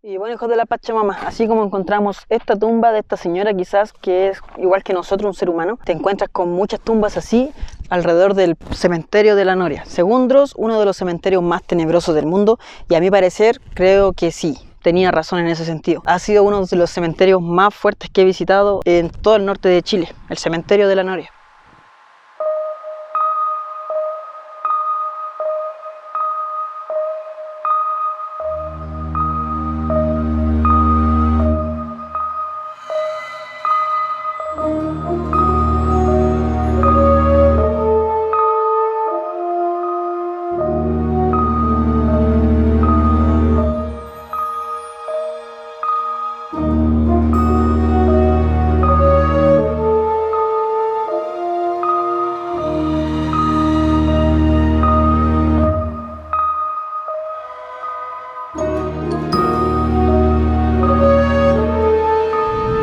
Y bueno, hijos de la Pachamama, así como encontramos esta tumba de esta señora quizás que es igual que nosotros, un ser humano, te encuentras con muchas tumbas así alrededor del cementerio de la Noria. Según Dross, uno de los cementerios más tenebrosos del mundo, y a mi parecer creo que sí, tenía razón en ese sentido. Ha sido uno de los cementerios más fuertes que he visitado en todo el norte de Chile, el cementerio de la Noria.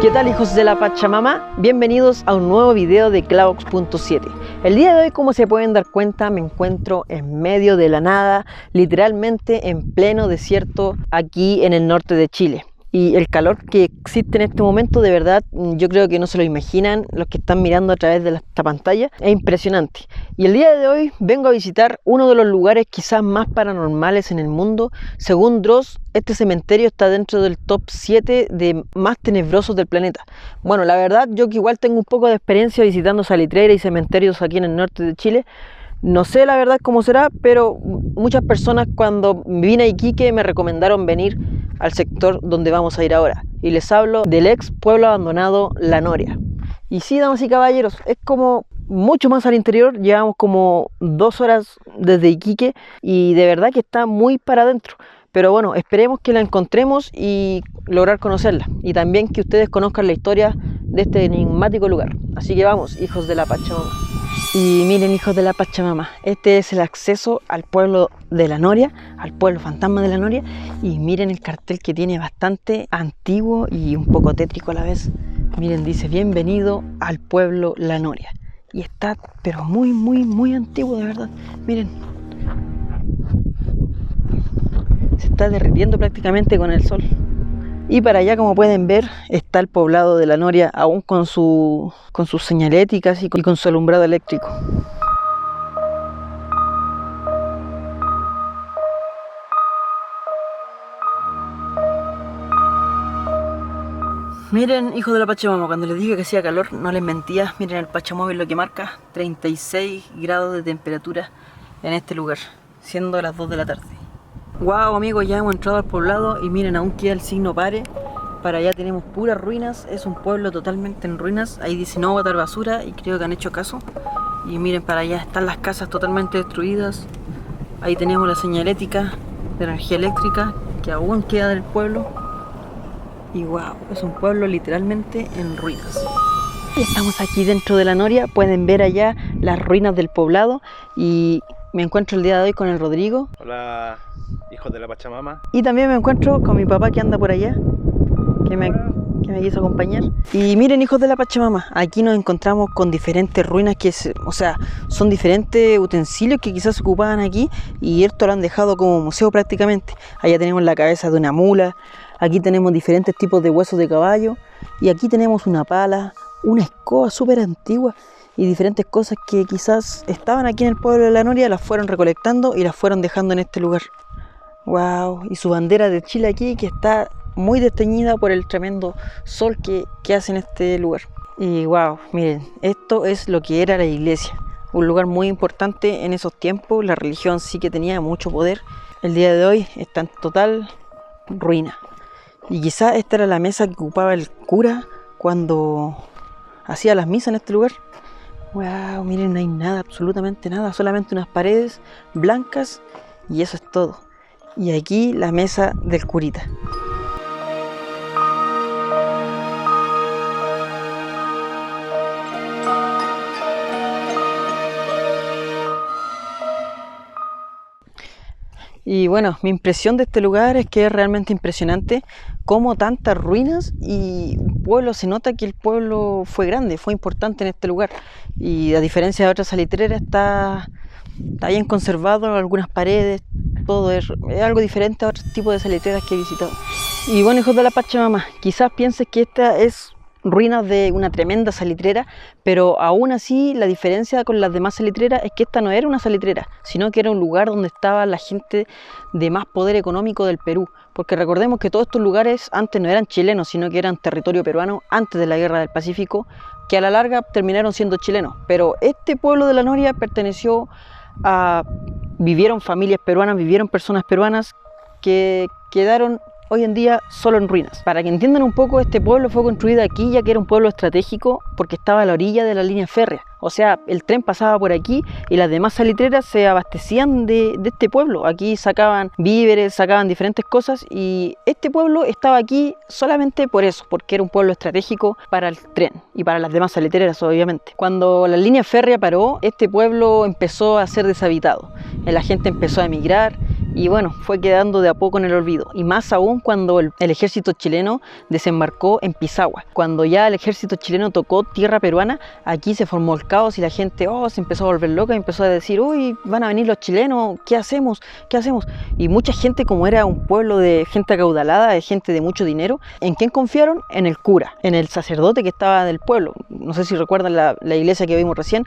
¿Qué tal, hijos de la Pachamama? Bienvenidos a un nuevo video de Clavox.7. El día de hoy, como se pueden dar cuenta, me encuentro en medio de la nada, literalmente en pleno desierto aquí en el norte de Chile. Y el calor que existe en este momento, de verdad, yo creo que no se lo imaginan los que están mirando a través de esta pantalla. Es impresionante. Y el día de hoy vengo a visitar uno de los lugares quizás más paranormales en el mundo. Según Dross, este cementerio está dentro del top 7 de más tenebrosos del planeta. Bueno, la verdad, yo que igual tengo un poco de experiencia visitando salitreras y cementerios aquí en el norte de Chile, no sé la verdad cómo será, pero muchas personas cuando vine a Iquique me recomendaron venir al sector donde vamos a ir ahora. Y les hablo del ex pueblo abandonado La Noria. Y sí, damas y caballeros, es como mucho más al interior, llevamos como 2 horas desde Iquique y de verdad que está muy para adentro. Pero bueno, esperemos que la encontremos y lograr conocerla. Y también que ustedes conozcan la historia de este enigmático lugar. Así que vamos, hijos de la Pachamama. Y miren, hijos de la Pachamama, este es el acceso al pueblo de La Noria, al pueblo fantasma de La Noria. Y miren el cartel que tiene, bastante antiguo y un poco tétrico a la vez. Miren, dice bienvenido al pueblo La Noria. Y está, pero muy antiguo, de verdad. Miren, se está derritiendo prácticamente con el sol. Y para allá, como pueden ver, está el poblado de La Noria, aún con sus señaléticas y con su alumbrado eléctrico. Miren, hijos de la Pachamama, cuando les dije que hacía calor, no les mentía. Miren el Pachamóvil lo que marca, 36 grados de temperatura en este lugar, siendo las 2 de la tarde. Wow, amigos, ya hemos entrado al poblado y miren, aún queda el signo pare. Para allá tenemos puras ruinas, es un pueblo totalmente en ruinas. Ahí dice no botar basura y creo que han hecho caso. Y miren, para allá están las casas totalmente destruidas. Ahí tenemos la señalética de energía eléctrica que aún queda del pueblo. Y wow, es un pueblo literalmente en ruinas. Y estamos aquí dentro de La Noria, pueden ver allá las ruinas del poblado. Y me encuentro el día de hoy con el Rodrigo. Hola, hijos de la Pachamama. Y también me encuentro con mi papá que anda por allá, que me quiso acompañar. Y miren, hijos de la Pachamama, aquí nos encontramos con diferentes ruinas son diferentes utensilios que quizás se ocupaban aquí y esto lo han dejado como museo prácticamente. Allá tenemos la cabeza de una mula, aquí tenemos diferentes tipos de huesos de caballo y aquí tenemos una pala, una escoba súper antigua y diferentes cosas que quizás estaban aquí en el pueblo de La Noria, las fueron recolectando y las fueron dejando en este lugar. Wow, y su bandera de Chile aquí que está muy desteñida por el tremendo sol que hace en este lugar. Y wow, miren, esto es lo que era la iglesia, un lugar muy importante en esos tiempos. La religión sí que tenía mucho poder. El día de hoy está en total ruina. Y quizás esta era la mesa que ocupaba el cura cuando hacía las misas en este lugar. Wow, miren, no hay nada, absolutamente nada, solamente unas paredes blancas y eso es todo. Y aquí la mesa del curita. Y bueno, mi impresión de este lugar es que es realmente impresionante cómo tantas ruinas y un pueblo, se nota que el pueblo fue grande, fue importante en este lugar. Y a diferencia de otras salitreras está bien conservado, algunas paredes, todo, es algo diferente a otro tipo de salitreras que he visitado. Y bueno, hijos de la Pachamama, quizás pienses que esta es ruinas de una tremenda salitrera, pero aún así la diferencia con las demás salitreras es que esta no era una salitrera, sino que era un lugar donde estaba la gente de más poder económico del Perú, porque recordemos que todos estos lugares antes no eran chilenos, sino que eran territorio peruano antes de la Guerra del Pacífico, que a la larga terminaron siendo chilenos, pero este pueblo de La Noria perteneció a... vivieron familias peruanas, vivieron personas peruanas que quedaron hoy en día solo en ruinas. Para que entiendan un poco, este pueblo fue construido aquí ya que era un pueblo estratégico porque estaba a la orilla de la línea férrea. O sea, el tren pasaba por aquí y las demás salitreras se abastecían de este pueblo. Aquí sacaban víveres, sacaban diferentes cosas y este pueblo estaba aquí solamente por eso, porque era un pueblo estratégico para el tren y para las demás salitreras, obviamente. Cuando la línea férrea paró, este pueblo empezó a ser deshabitado. La gente empezó a emigrar y bueno, fue quedando de a poco en el olvido, y más aún cuando el ejército chileno desembarcó en Pisagua. Cuando ya el ejército chileno tocó tierra peruana, aquí se formó el caos y la gente se empezó a volver loca y empezó a decir, uy, van a venir los chilenos, ¿qué hacemos? ¿Qué hacemos? Y mucha gente, como era un pueblo de gente acaudalada, de gente de mucho dinero, ¿en quién confiaron? En el cura, en el sacerdote que estaba del pueblo. No sé si recuerdan la iglesia que vimos recién.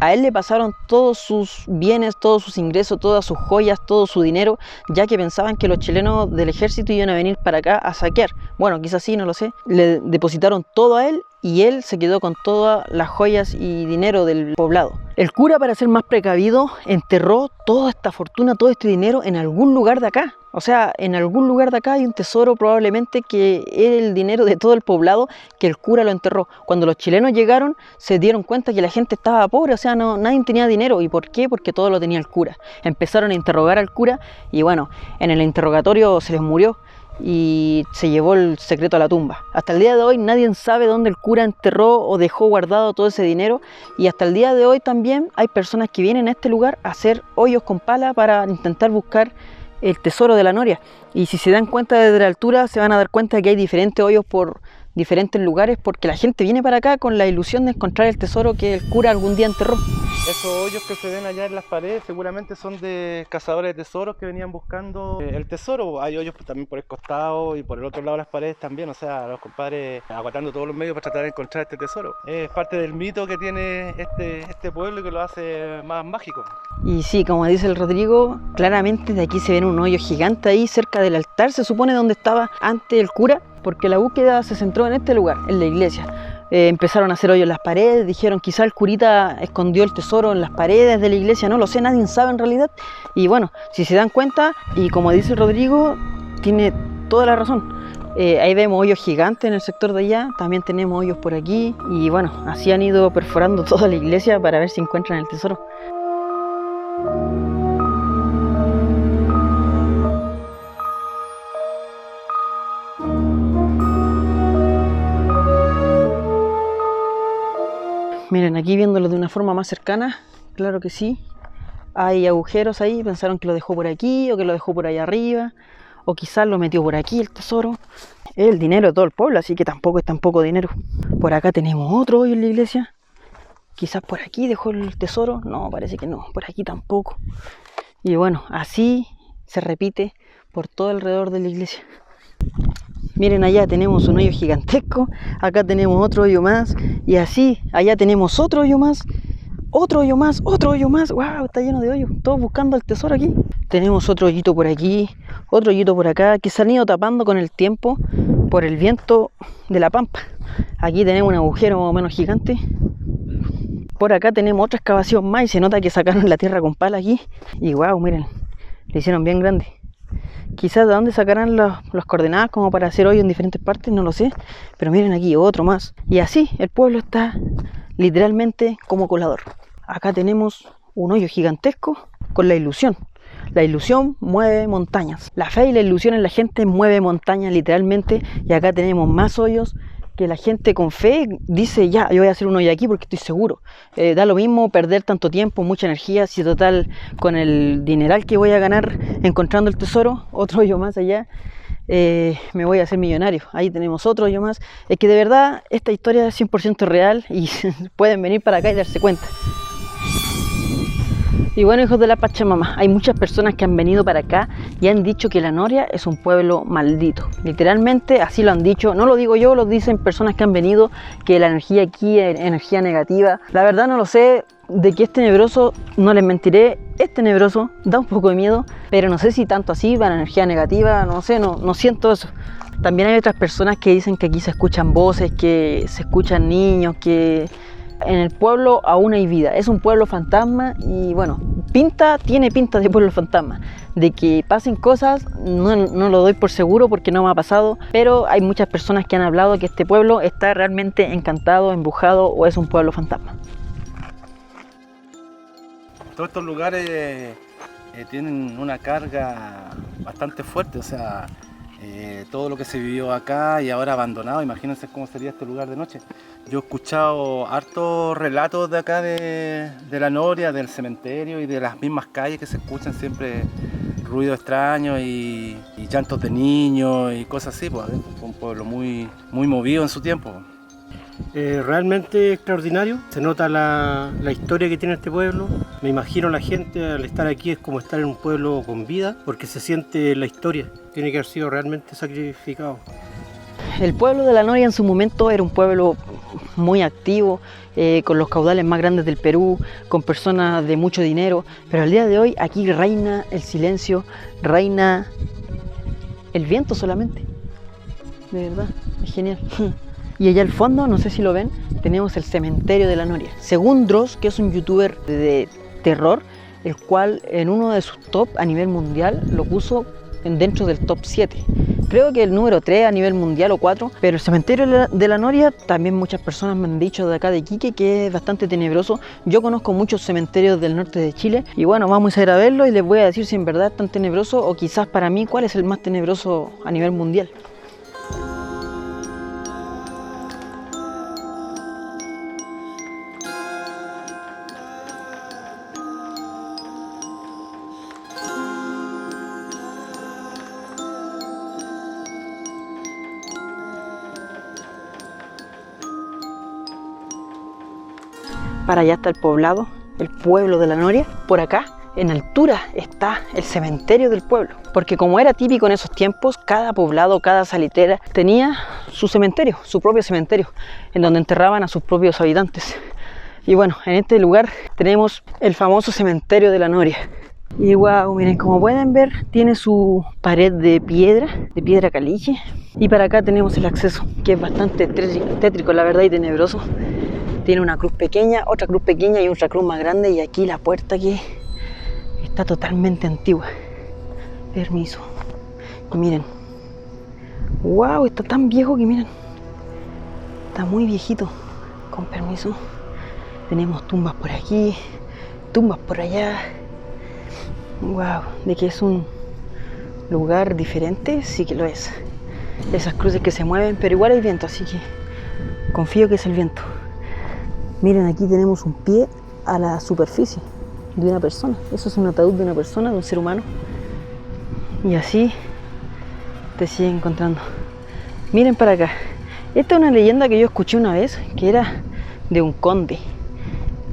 A él le pasaron todos sus bienes, todos sus ingresos, todas sus joyas, todo su dinero, ya que pensaban que los chilenos del ejército iban a venir para acá a saquear. Bueno, quizás sí, no lo sé. Le depositaron todo a él y él se quedó con todas las joyas y dinero del poblado. El cura, para ser más precavido, enterró toda esta fortuna, todo este dinero en algún lugar de acá. O sea, en algún lugar de acá hay un tesoro probablemente que era el dinero de todo el poblado, que el cura lo enterró. Cuando los chilenos llegaron se dieron cuenta que la gente estaba pobre, o sea, nadie tenía dinero. ¿Y por qué? Porque todo lo tenía el cura. Empezaron a interrogar al cura y bueno, en el interrogatorio se les murió y se llevó el secreto a la tumba. Hasta el día de hoy nadie sabe dónde el cura enterró o dejó guardado todo ese dinero, y hasta el día de hoy también hay personas que vienen a este lugar a hacer hoyos con pala para intentar buscar el tesoro de La Noria. Y si se dan cuenta desde la altura se van a dar cuenta que hay diferentes hoyos por diferentes lugares, porque la gente viene para acá con la ilusión de encontrar el tesoro que el cura algún día enterró. Esos hoyos que se ven allá en las paredes seguramente son de cazadores de tesoros que venían buscando el tesoro. Hay hoyos también por el costado y por el otro lado de las paredes también, o sea, los compadres agotando todos los medios para tratar de encontrar este tesoro. Es parte del mito que tiene este pueblo y que lo hace más mágico. Y sí, como dice el Rodrigo, claramente de aquí se ve un hoyo gigante ahí cerca del altar, se supone donde estaba antes el cura, porque la búsqueda se centró en este lugar, en la iglesia. Empezaron a hacer hoyos en las paredes, dijeron quizá el curita escondió el tesoro en las paredes de la iglesia, no lo sé, nadie sabe en realidad. Y bueno, si se dan cuenta, y como dice el Rodrigo, tiene toda la razón. Ahí vemos hoyos gigantes en el sector de allá, también tenemos hoyos por aquí, y bueno, así han ido perforando toda la iglesia para ver si encuentran el tesoro. Miren, aquí viéndolo de una forma más cercana, claro que sí, hay agujeros ahí, pensaron que lo dejó por aquí o que lo dejó por allá arriba, o quizás lo metió por aquí el tesoro. Es el dinero de todo el pueblo, así que tampoco es tan poco dinero. Por acá tenemos otro hoyo en la iglesia, quizás por aquí dejó el tesoro, no, parece que no, por aquí tampoco. Y bueno, así se repite por todo alrededor de la iglesia. Miren, allá tenemos un hoyo gigantesco, acá tenemos otro hoyo más, y así, allá tenemos otro hoyo más, otro hoyo más, otro hoyo más. ¡Wow! Está lleno de hoyos, todos buscando el tesoro aquí. Tenemos otro hoyito por aquí, otro hoyito por acá, que se han ido tapando con el tiempo por el viento de la pampa. Aquí tenemos un agujero más o menos gigante. Por acá tenemos otra excavación más y se nota que sacaron la tierra con pala aquí. Y wow, miren, le hicieron bien grande. Quizás de dónde sacarán las coordenadas como para hacer hoyo en diferentes partes, no lo sé. Pero miren aquí, otro más. Y así el pueblo está literalmente como colador. Acá tenemos un hoyo gigantesco con la ilusión. La ilusión mueve montañas. La fe y la ilusión en la gente mueve montañas literalmente. Y acá tenemos más hoyos que la gente con fe dice, ya, yo voy a hacer un hoyo aquí porque estoy seguro. Da lo mismo perder tanto tiempo, mucha energía, si total con el dineral que voy a ganar encontrando el tesoro, otro hoyo más allá, me voy a hacer millonario. Ahí tenemos otro hoyo más. Es que de verdad esta historia es 100% real y pueden venir para acá y darse cuenta. Y bueno, hijos de la Pachamama, hay muchas personas que han venido para acá y han dicho que La Noria es un pueblo maldito. Literalmente así lo han dicho, no lo digo yo, lo dicen personas que han venido, que la energía aquí es energía negativa. La verdad no lo sé, de que es tenebroso, no les mentiré, es tenebroso, da un poco de miedo, pero no sé si tanto así, va la energía negativa, no sé, no siento eso. También hay otras personas que dicen que aquí se escuchan voces, que se escuchan niños, que en el pueblo aún hay vida. Es un pueblo fantasma y bueno, tiene pinta de pueblo fantasma. De que pasen cosas, no lo doy por seguro porque no me ha pasado, pero hay muchas personas que han hablado que este pueblo está realmente encantado, embrujado o es un pueblo fantasma. Todos estos lugares tienen una carga bastante fuerte, o sea, todo lo que se vivió acá y ahora abandonado, imagínense cómo sería este lugar de noche. Yo he escuchado hartos relatos de acá de La Noria, del cementerio y de las mismas calles que se escuchan siempre ruidos extraños y llantos de niños y cosas así, pues fue un pueblo muy movido en su tiempo. Realmente extraordinario, se nota la historia que tiene este pueblo. Me imagino la gente al estar aquí es como estar en un pueblo con vida, porque se siente la historia, tiene que haber sido realmente sacrificado. El pueblo de La Noria en su momento era un pueblo muy activo, con los caudales más grandes del Perú, con personas de mucho dinero, pero al día de hoy aquí reina el silencio, reina el viento solamente. De verdad, es genial. Y allá al fondo, no sé si lo ven, tenemos el cementerio de La Noria. Según Dross, que es un youtuber de terror, el cual en uno de sus top a nivel mundial lo puso dentro del top 7. Creo que el número 3 a nivel mundial o 4, pero el cementerio de La Noria, también muchas personas me han dicho de acá de Iquique que es bastante tenebroso. Yo conozco muchos cementerios del norte de Chile y bueno, vamos a ir a verlo y les voy a decir si en verdad es tan tenebroso o quizás para mí cuál es el más tenebroso a nivel mundial. Para allá está el poblado, el pueblo de La Noria. Por acá, en altura, está el cementerio del pueblo. Porque como era típico en esos tiempos, cada poblado, cada salitera tenía su cementerio, su propio cementerio, en donde enterraban a sus propios habitantes. Y bueno, en este lugar tenemos el famoso cementerio de La Noria. Y wow, miren, como pueden ver, tiene su pared de piedra caliche. Y para acá tenemos el acceso, que es bastante tétrico, la verdad, y tenebroso. Tiene una cruz pequeña, otra cruz pequeña y otra cruz más grande. Y aquí la puerta que está totalmente antigua. Permiso. Y miren. Wow, está tan viejo que miren. Está muy viejito. Con permiso. Tenemos tumbas por aquí, tumbas por allá. Wow, de que es un lugar diferente, sí que lo es. Esas cruces que se mueven, pero igual hay viento, así que confío que es el viento. Miren, aquí tenemos un pie a la superficie de una persona. Eso es un ataúd de una persona, de un ser humano. Y así te sigue encontrando. Miren para acá. Esta es una leyenda que yo escuché una vez, que era de un conde.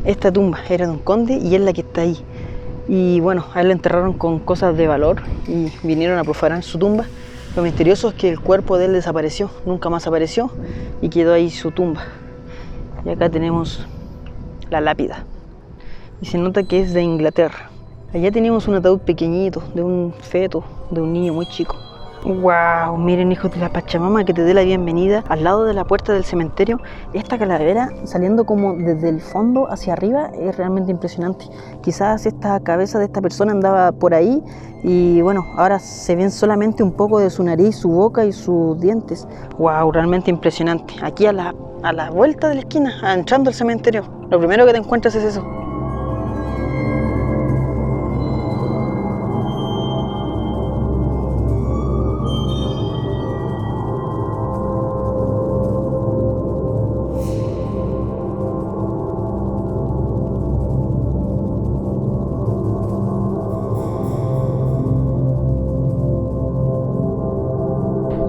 Esta tumba era de un conde y es la que está ahí. Y bueno, a él le enterraron con cosas de valor y vinieron a profanar su tumba. Lo misterioso es que el cuerpo de él desapareció, nunca más apareció y quedó ahí su tumba. Y acá tenemos la lápida. Y se nota que es de Inglaterra. Allá tenemos un ataúd pequeñito, de un feto, de un niño muy chico. Wow, miren, hijos de la Pachamama, que te dé la bienvenida. Al lado de la puerta del cementerio, esta calavera saliendo como desde el fondo hacia arriba es realmente impresionante. Quizás esta cabeza de esta persona andaba por ahí y bueno, ahora se ven solamente un poco de su nariz, su boca y sus dientes. Wow, realmente impresionante. Aquí a la vuelta de la esquina, entrando al cementerio, lo primero que te encuentras es eso.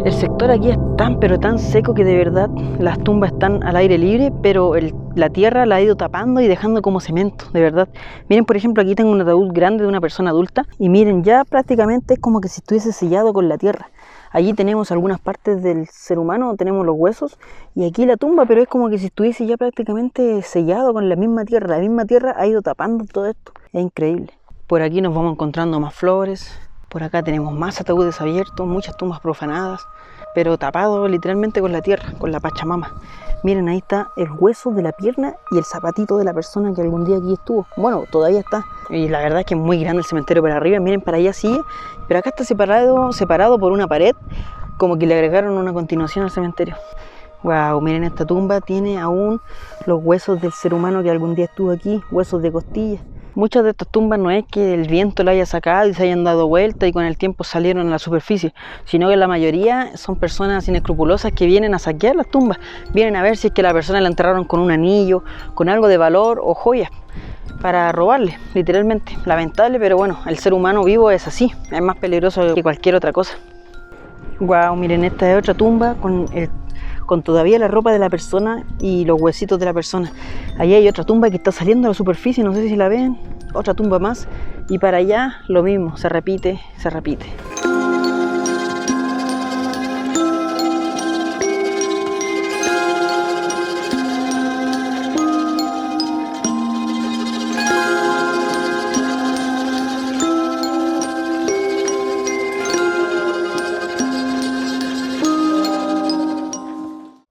El sector aquí es tan pero tan seco que de verdad las tumbas están al aire libre, pero el la tierra la ha ido tapando y dejando como cemento, de verdad. Miren, por ejemplo, aquí tengo un ataúd grande de una persona adulta y miren, ya prácticamente es como que si estuviese sellado con la tierra. Allí tenemos algunas partes del ser humano, tenemos los huesos y aquí la tumba, pero es como que si estuviese ya prácticamente sellado con la misma tierra. La misma tierra ha ido tapando todo esto. Es increíble. Por aquí nos vamos encontrando más flores. Por acá tenemos más ataúdes abiertos, muchas tumbas profanadas, pero tapado literalmente con la tierra, con la Pachamama. Miren, ahí está el hueso de la pierna y el zapatito de la persona que algún día aquí estuvo. Bueno, todavía está. Y la verdad es que es muy grande el cementerio para arriba. Miren, para allá sigue, pero acá está separado por una pared, como que le agregaron una continuación al cementerio. Wow, miren, esta tumba tiene aún los huesos del ser humano que algún día estuvo aquí, huesos de costilla. Muchas de estas tumbas no es que el viento la haya sacado y se hayan dado vuelta y con el tiempo salieron a la superficie, sino que la mayoría son personas inescrupulosas que vienen a saquear las tumbas, vienen a ver si es que la persona la enterraron con un anillo, con algo de valor o joyas, para robarle, literalmente. Lamentable, pero bueno, el ser humano vivo es así, es más peligroso que cualquier otra cosa. Wow, miren, esta es otra tumba con todavía la ropa de la persona y los huesitos de la persona. Allí hay otra tumba que está saliendo a la superficie, no sé si la ven, otra tumba más, y para allá lo mismo, se repite, se repite.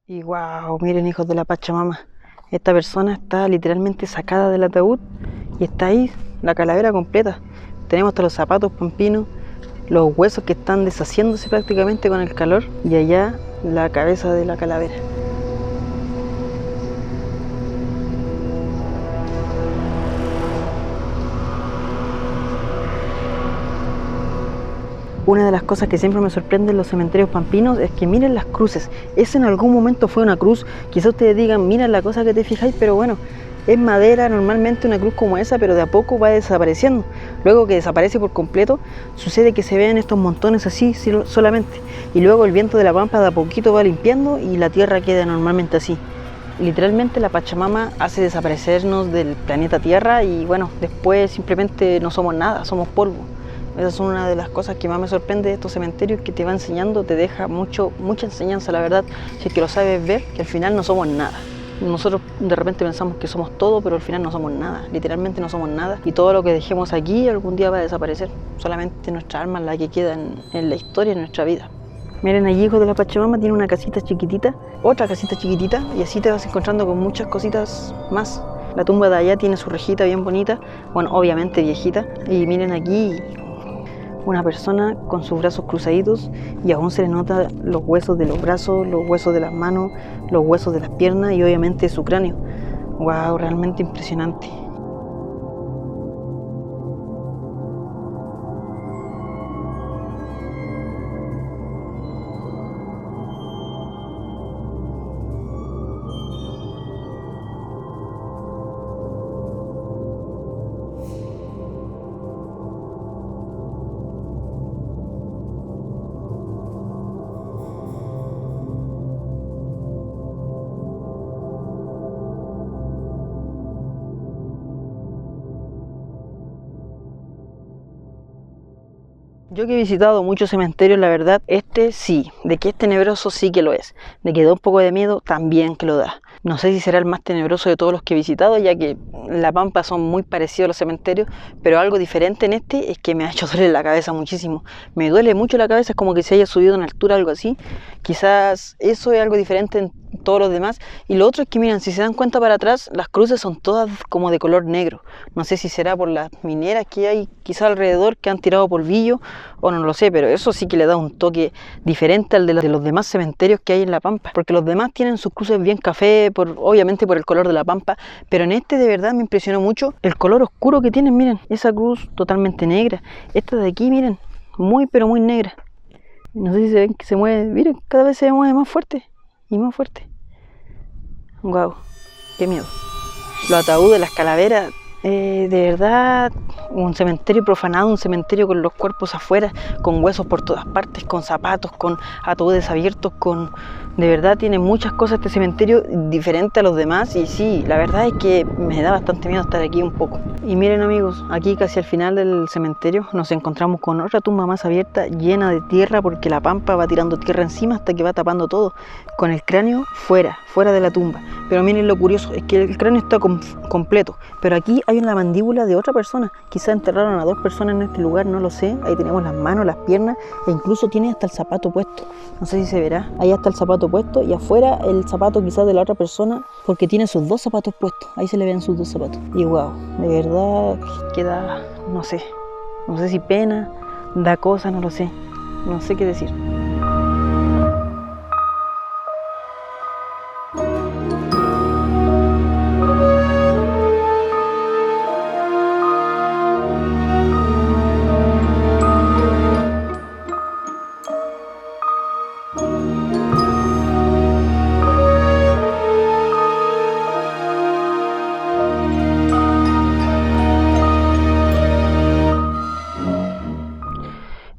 Y wow, miren, hijos de la Pachamama, esta persona está literalmente sacada del ataúd y está ahí la calavera completa. Tenemos hasta los zapatos pampinos, los huesos que están deshaciéndose prácticamente con el calor y allá la cabeza de la calavera. Una de las cosas que siempre me sorprende en los cementerios pampinos es que miren las cruces. Esa en algún momento fue una cruz. Quizás ustedes digan, mira la cosa que te fijáis, pero bueno, es madera normalmente una cruz como esa, pero de a poco va desapareciendo. Luego que desaparece por completo, sucede que se ven estos montones así solamente. Y luego el viento de la pampa de a poquito va limpiando y la tierra queda normalmente así. Literalmente la Pachamama hace desaparecernos del planeta Tierra y bueno, después simplemente no somos nada, somos polvo. Esa es una de las cosas que más me sorprende de estos cementerios, que te va enseñando, te deja mucha enseñanza, la verdad, si es que lo sabes ver, que al final no somos nada. Nosotros de repente pensamos que somos todo, pero al final no somos nada, literalmente no somos nada. Y todo lo que dejemos aquí algún día va a desaparecer, solamente nuestra alma es la que queda en la historia, en nuestra vida. Miren, allí, hijos de la Pachamama, tiene una casita chiquitita, otra casita chiquitita, y así te vas encontrando con muchas cositas más. La tumba de allá tiene su rejita bien bonita, bueno, obviamente viejita, y miren aquí una persona con sus brazos cruzaditos y aún se le nota los huesos de los brazos, los huesos de las manos, los huesos de las piernas y obviamente su cráneo. Wow, realmente impresionante. Yo que he visitado muchos cementerios, la verdad, este sí, de que es tenebroso sí que lo es, de que da un poco de miedo también que lo da. No sé si será el más tenebroso de todos los que he visitado, ya que en La Pampa son muy parecidos a los cementerios, pero algo diferente en este es que me ha hecho doler la cabeza muchísimo. Me duele mucho la cabeza, es como que se haya subido a una altura, algo así. Quizás eso es algo diferente en todos los demás. Y lo otro es que miren, si se dan cuenta para atrás, las cruces son todas como de color negro. No sé si será por las mineras que hay quizá alrededor, que han tirado polvillo, o no lo sé, pero eso sí que le da un toque diferente al de los demás cementerios que hay en La Pampa, porque los demás tienen sus cruces bien café, obviamente por el color de La Pampa, pero en este de verdad me impresionó mucho el color oscuro que tienen. Miren, esa cruz totalmente negra, esta de aquí, miren, muy pero muy negra. No sé si se ven que se mueve, miren, cada vez se mueve más fuerte y más fuerte. Wow, qué miedo. Los ataúdes, las calaveras, De verdad, un cementerio profanado, un cementerio con los cuerpos afuera, con huesos por todas partes, con zapatos, con ataúdes abiertos, de verdad tiene muchas cosas este cementerio diferente a los demás y sí, la verdad es que me da bastante miedo estar aquí un poco. Y miren amigos, aquí casi al final del cementerio nos encontramos con otra tumba más abierta llena de tierra porque la pampa va tirando tierra encima hasta que va tapando todo, con el cráneo fuera de la tumba. Pero miren lo curioso, es que el cráneo está completo, pero aquí hay una mandíbula de otra persona. Quizá enterraron a 2 personas en este lugar, no lo sé. Ahí tenemos las manos, las piernas e incluso tiene hasta el zapato puesto. No sé si se verá, ahí está el zapato puesto y afuera el zapato quizás de la otra persona porque tiene sus 2 zapatos puestos. Ahí se le ven sus 2 zapatos. Y wow, de verdad queda, no sé si pena, da cosa, no lo sé. No sé qué decir.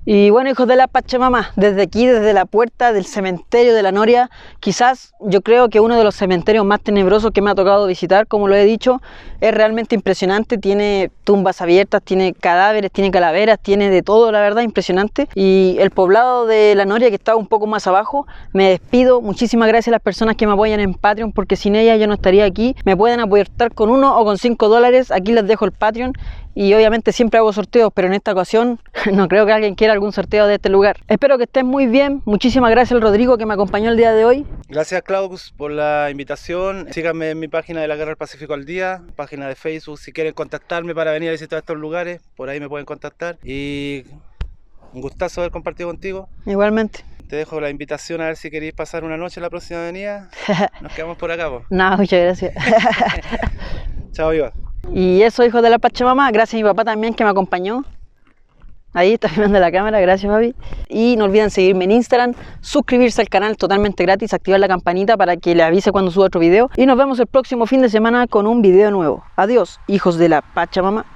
Y bueno, hijos de la Pachamama, desde aquí, desde la puerta del cementerio de La Noria, quizás yo creo que uno de los cementerios más tenebrosos que me ha tocado visitar, como lo he dicho, es realmente impresionante, tiene tumbas abiertas, tiene cadáveres, tiene calaveras, tiene de todo, la verdad, impresionante. Y el poblado de La Noria, que está un poco más abajo, me despido, muchísimas gracias a las personas que me apoyan en Patreon, porque sin ellas yo no estaría aquí. Me pueden apoyar con 1 o con 5 dólares, aquí les dejo el Patreon. Y obviamente siempre hago sorteos, pero en esta ocasión no creo que alguien quiera algún sorteo de este lugar. Espero que estén muy bien. Muchísimas gracias al Rodrigo que me acompañó el día de hoy. Gracias Klaus por la invitación. Síganme en mi página de la Guerra del Pacífico al Día, página de Facebook. Si quieren contactarme para venir a visitar estos lugares, por ahí me pueden contactar. Y un gustazo haber compartido contigo. Igualmente. Te dejo la invitación a ver si queréis pasar una noche en la próxima avenida. Nos quedamos por acá, po. No, muchas gracias. Chao, Iván. Y eso, hijos de la Pachamama, gracias a mi papá también que me acompañó. Ahí está filmando la cámara, gracias papi. Y no olviden seguirme en Instagram, suscribirse al canal totalmente gratis, activar la campanita para que les avise cuando suba otro video. Y nos vemos el próximo fin de semana con un video nuevo. Adiós, hijos de la Pachamama.